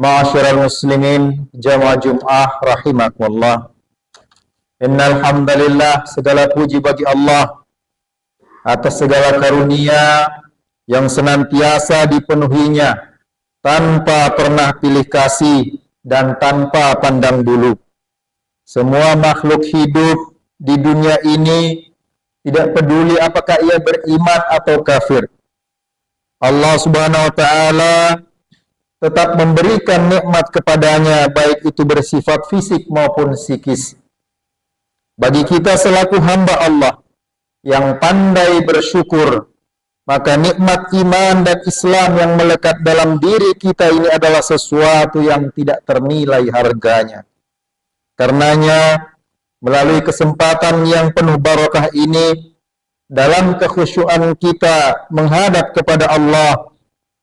Ma'asyiral muslimin, jamaah Jum'ah rahimakumullah. Innal hamdalillah, segala puji bagi Allah atas segala karunia yang senantiasa dipenuhinya tanpa pernah pilih kasih dan tanpa pandang bulu. Semua makhluk hidup di dunia ini tidak peduli apakah ia beriman atau kafir. Allah Subhanahu wa taala tetap memberikan nikmat kepadanya, baik itu bersifat fisik maupun psikis. Bagi kita selaku hamba Allah yang pandai bersyukur, maka nikmat iman dan Islam yang melekat dalam diri kita ini adalah sesuatu yang tidak ternilai harganya. Karenanya, melalui kesempatan yang penuh barakah ini, dalam kekhusyuan kita menghadap kepada Allah,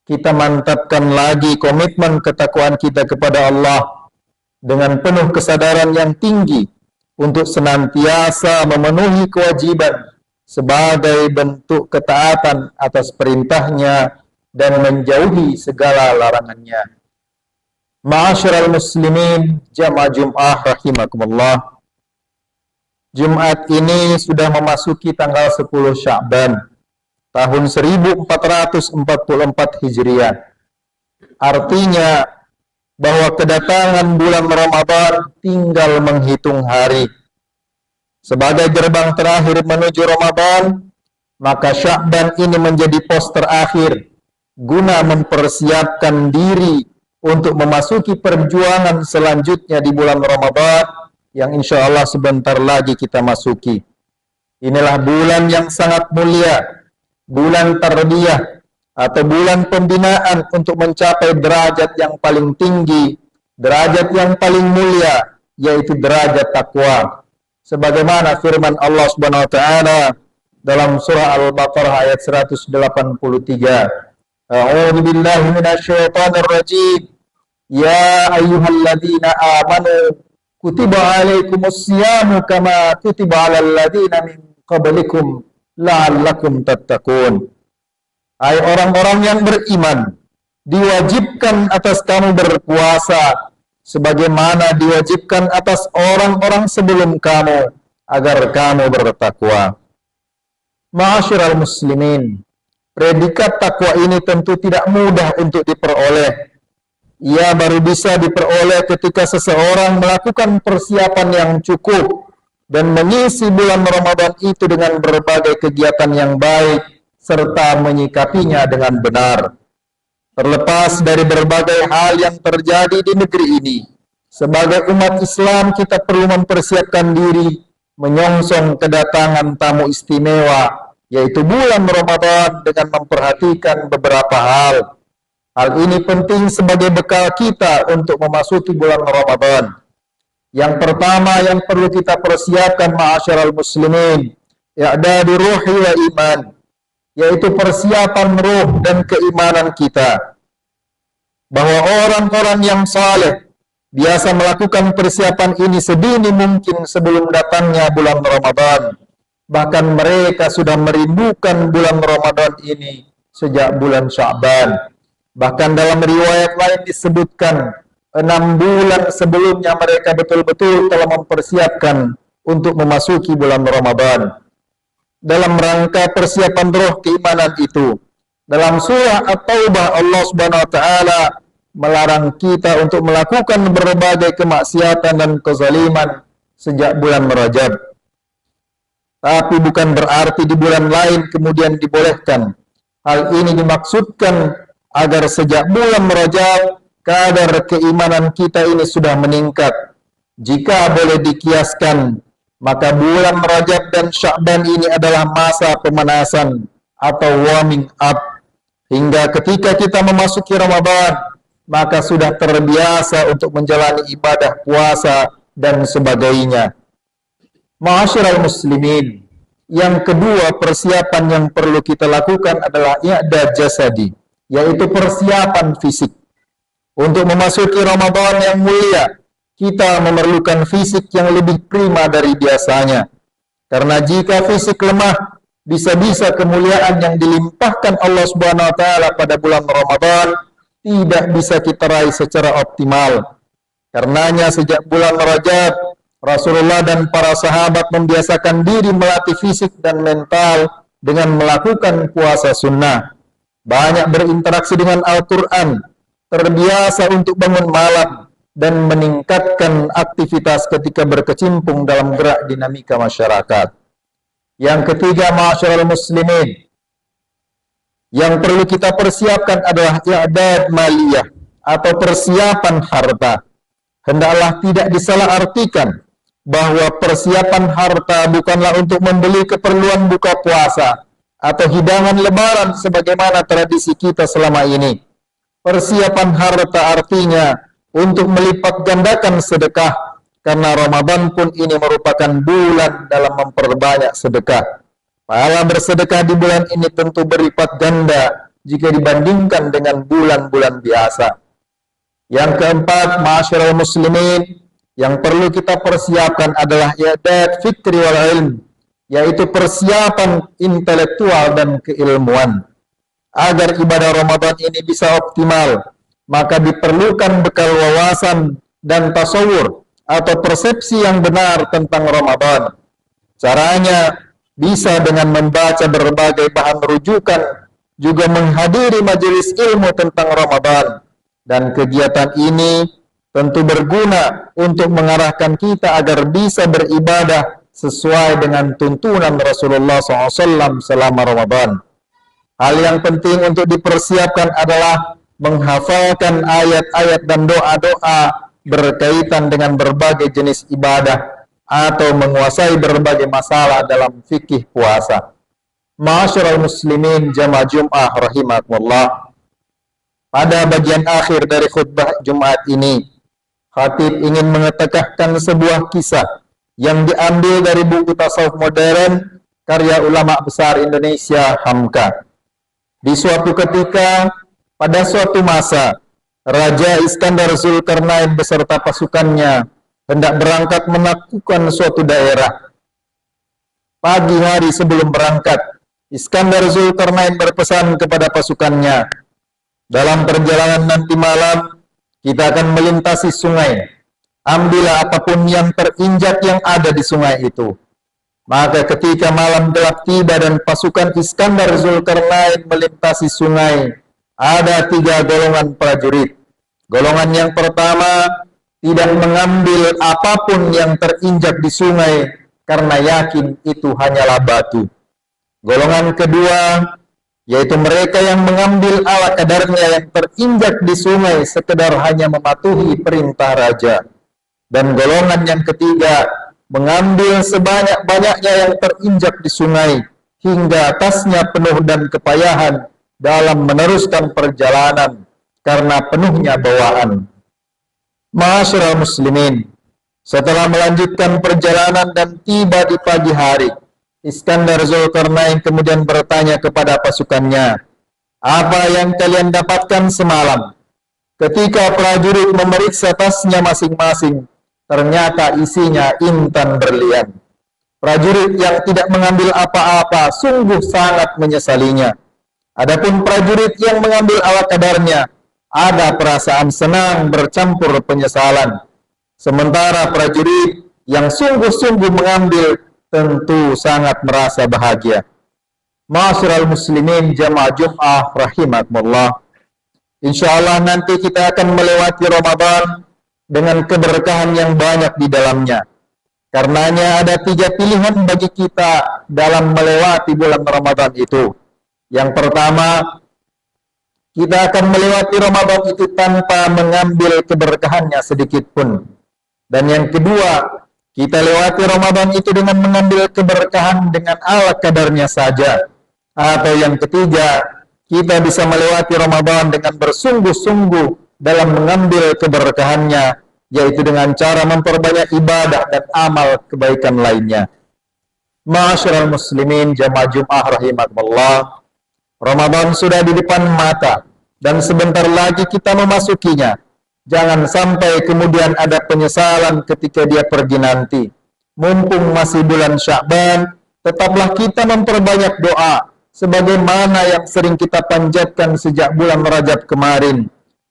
kita mantapkan lagi komitmen ketakwaan kita kepada Allah dengan penuh kesadaran yang tinggi untuk senantiasa memenuhi kewajiban sebagai bentuk ketaatan atas perintahnya dan menjauhi segala larangannya. Ma'asyiral muslimin, jamaah Jum'ah rahimakumullah. Jumat ini sudah memasuki tanggal 10 Sya'ban tahun 1444 Hijriah. Artinya bahwa kedatangan bulan Ramadan tinggal menghitung hari. Sebagai gerbang terakhir menuju Ramadan, maka Sya'ban ini menjadi pos terakhir guna mempersiapkan diri untuk memasuki perjuangan selanjutnya di bulan Ramadan yang insya Allah sebentar lagi kita masuki. Inilah bulan yang sangat mulia, bulan tarbiyah atau bulan pembinaan untuk mencapai derajat yang paling tinggi, derajat yang paling mulia, yaitu derajat takwa. Sebagaimana firman Allah Subhanahu wa taala dalam surah Al-Baqarah ayat 183. A'udzu billahi minasyaitonir rajim. Ya ayyuhalladzina amanu kutiba alaikumus siyamu kama kutiba alal ladzina min qablikum la'allakum tattaqun. Hai orang-orang yang beriman, diwajibkan atas kamu berpuasa sebagaimana diwajibkan atas orang-orang sebelum kamu agar kamu bertakwa. Ma'asyiral muslimin, predikat takwa ini tentu tidak mudah untuk diperoleh. Ia baru bisa diperoleh ketika seseorang melakukan persiapan yang cukup dan mengisi bulan Ramadan itu dengan berbagai kegiatan yang baik serta menyikapinya dengan benar. Terlepas dari berbagai hal yang terjadi di negeri ini, sebagai umat Islam kita perlu mempersiapkan diri menyongsong kedatangan tamu istimewa, yaitu bulan Ramadan, dengan memperhatikan beberapa hal. Hal ini penting sebagai bekal kita untuk memasuki bulan Ramadan. Yang pertama yang perlu kita persiapkan, ma'asyiral muslimin, i'dadu ruhi wa iman, yaitu persiapan ruh dan keimanan kita. Bahwa orang-orang yang saleh biasa melakukan persiapan ini sedini mungkin sebelum datangnya bulan Ramadan. Bahkan mereka sudah merindukan bulan Ramadan ini sejak bulan Sya'ban. Bahkan dalam riwayat lain disebutkan 6 bulan sebelumnya mereka betul-betul telah mempersiapkan untuk memasuki bulan Ramadan. Dalam rangka persiapan roh keimanan itu, dalam surah At-Taubah Allah Subhanahu wa taala melarang kita untuk melakukan berbagai kemaksiatan dan kezaliman sejak bulan Rajab. Tapi bukan berarti di bulan lain kemudian dibolehkan. Hal ini dimaksudkan agar sejak bulan Rajab kadar keimanan kita ini sudah meningkat. Jika boleh dikiaskan, maka bulan Rajab dan Sya'ban ini adalah masa pemanasan atau warming up. Hingga ketika kita memasuki Ramadan, maka sudah terbiasa untuk menjalani ibadah puasa dan sebagainya. Ma'asyiral muslimin, yang kedua persiapan yang perlu kita lakukan adalah i'dad jasadi, yaitu persiapan fisik. Untuk memasuki Ramadan yang mulia, kita memerlukan fisik yang lebih prima dari biasanya. Karena jika fisik lemah, bisa-bisa kemuliaan yang dilimpahkan Allah Subhanahu wa taala pada bulan Ramadan tidak bisa kita raih secara optimal. Karenanya sejak bulan Rajab, Rasulullah dan para sahabat membiasakan diri melatih fisik dan mental dengan melakukan puasa sunnah. Banyak berinteraksi dengan Al-Quran, terbiasa untuk bangun malam, dan meningkatkan aktivitas ketika berkecimpung dalam gerak dinamika masyarakat. Yang ketiga, ma'asyiral muslimin, yang perlu kita persiapkan adalah i'dad maliyah atau persiapan harta. Hendaklah tidak disalahartikan bahwa persiapan harta bukanlah untuk membeli keperluan buka puasa atau hidangan lebaran sebagaimana tradisi kita selama ini. Persiapan harta artinya untuk melipat gandakan sedekah, karena Ramadan pun ini merupakan bulan dalam memperbanyak sedekah. Pahala bersedekah di bulan ini tentu berlipat ganda jika dibandingkan dengan bulan-bulan biasa. Yang keempat, ma'asyiral muslimin, yang perlu kita persiapkan adalah i'dad fikri wal ilm, yaitu persiapan intelektual dan keilmuan. Agar ibadah Ramadan ini bisa optimal, maka diperlukan bekal wawasan dan tasawur atau persepsi yang benar tentang Ramadan. Caranya bisa dengan membaca berbagai bahan rujukan, juga menghadiri majelis ilmu tentang Ramadan. Dan kegiatan ini tentu berguna untuk mengarahkan kita agar bisa beribadah sesuai dengan tuntunan Rasulullah SAW selama Ramadan. Hal yang penting untuk dipersiapkan adalah menghafalkan ayat-ayat dan doa-doa berkaitan dengan berbagai jenis ibadah atau menguasai berbagai masalah dalam fikih puasa. Ma'asyiral muslimin jamaah Jum'ah rahimakumullah. Pada bagian akhir dari khutbah Jumat ini, khatib ingin mengetekahkan sebuah kisah yang diambil dari buku tasawuf modern karya ulama besar Indonesia Hamka. Di suatu ketika, pada suatu masa, Raja Iskandar Zulkarnain beserta pasukannya hendak berangkat menaklukkan suatu daerah. Pagi hari sebelum berangkat, Iskandar Zulkarnain berpesan kepada pasukannya, dalam perjalanan nanti malam, kita akan melintasi sungai. Ambillah apapun yang terinjak yang ada di sungai itu. Maka ketika malam gelap tiba dan pasukan Iskandar Zulkarnain melintasi sungai, ada 3 golongan prajurit. Golongan yang pertama tidak mengambil apapun yang terinjak di sungai karena yakin itu hanyalah batu. Golongan kedua, yaitu mereka yang mengambil ala kadarnya yang terinjak di sungai sekedar hanya mematuhi perintah raja. Dan golongan yang ketiga, mengambil sebanyak-banyaknya yang terinjak di sungai hingga tasnya penuh dan kepayahan dalam meneruskan perjalanan karena penuhnya bawaan. Ma'asyiral muslimin, setelah melanjutkan perjalanan dan tiba di pagi hari, Iskandar Zulkarnain kemudian bertanya kepada pasukannya, apa yang kalian dapatkan semalam? Ketika prajurit memeriksa tasnya masing-masing, ternyata isinya intan berlian. Prajurit yang tidak mengambil apa-apa sungguh sangat menyesalinya. Adapun prajurit yang mengambil ala kadarnya, ada perasaan senang bercampur penyesalan. Sementara prajurit yang sungguh-sungguh mengambil tentu sangat merasa bahagia. Ma'asyiral muslimin jamaah Jum'ah rahimakumullah. Insyaallah nanti kita akan melewati Ramadan dengan keberkahan yang banyak di dalamnya. Karenanya ada 3 pilihan bagi kita dalam melewati bulan Ramadan itu. Yang pertama, kita akan melewati Ramadan itu tanpa mengambil keberkahannya sedikit pun. Dan yang kedua, kita lewati Ramadan itu dengan mengambil keberkahan dengan ala kadarnya saja. Atau yang ketiga, kita bisa melewati Ramadan dengan bersungguh-sungguh dalam mengambil keberkahannya, yaitu dengan cara memperbanyak ibadah dan amal kebaikan lainnya. Ma'asyiral muslimin jamaah Jum'ah rahimakumullah. Ramadan sudah di depan mata dan sebentar lagi kita memasukinya. Jangan sampai kemudian ada penyesalan ketika dia pergi nanti. Mumpung masih bulan Sya'ban, tetaplah kita memperbanyak doa sebagaimana yang sering kita panjatkan sejak bulan Rajab kemarin.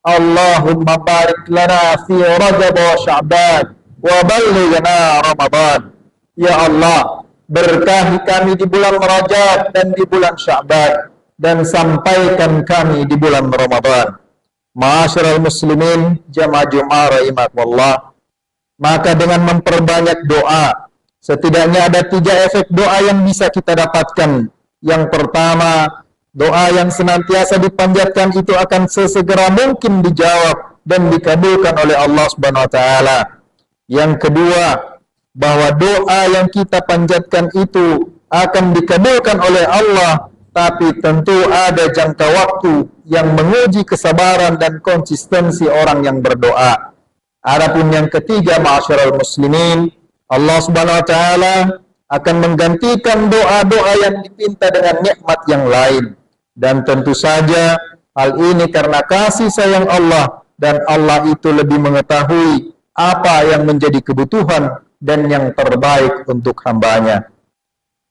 Allahumma barik lana fi Rajab wa Sya'ban wa ballighna Ramadan. Ya Allah, berkahi kami di bulan Rajab dan di bulan Sya'ban, dan sampaikan kami di bulan Ramadan. Ma'asyiral muslimin, jamaah Jumat rahimakumullah, maka dengan memperbanyak doa, setidaknya ada 3 efek doa yang bisa kita dapatkan. Yang pertama, doa yang senantiasa dipanjatkan itu akan sesegera mungkin dijawab dan dikabulkan oleh Allah Subhanahu wa taala. Yang kedua, bahwa doa yang kita panjatkan itu akan dikabulkan oleh Allah, tapi tentu ada jangka waktu yang menguji kesabaran dan konsistensi orang yang berdoa. Adapun yang ketiga, ma'asyiral muslimin, Allah Subhanahu wa taala akan menggantikan doa-doa yang dipinta dengan nikmat yang lain. Dan tentu saja hal ini karena kasih sayang Allah, dan Allah itu lebih mengetahui apa yang menjadi kebutuhan dan yang terbaik untuk hambanya.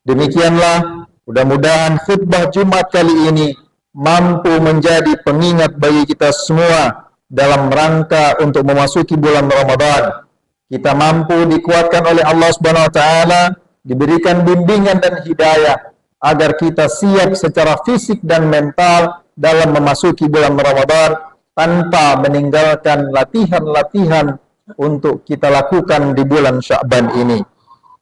Demikianlah, mudah-mudahan khutbah Jumat kali ini mampu menjadi pengingat bagi kita semua dalam rangka untuk memasuki bulan Ramadan. Kita mampu dikuatkan oleh Allah Subhanahu wa taala, diberikan bimbingan dan hidayah agar kita siap secara fisik dan mental dalam memasuki bulan Ramadan tanpa meninggalkan latihan-latihan untuk kita lakukan di bulan Sya'ban ini.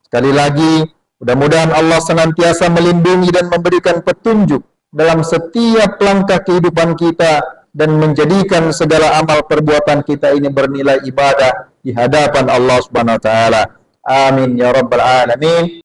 Sekali lagi, mudah-mudahan Allah senantiasa melindungi dan memberikan petunjuk dalam setiap langkah kehidupan kita, dan menjadikan segala amal perbuatan kita ini bernilai ibadah di hadapan Allah Subhanahu wa taala. Amin ya rabbal alamin.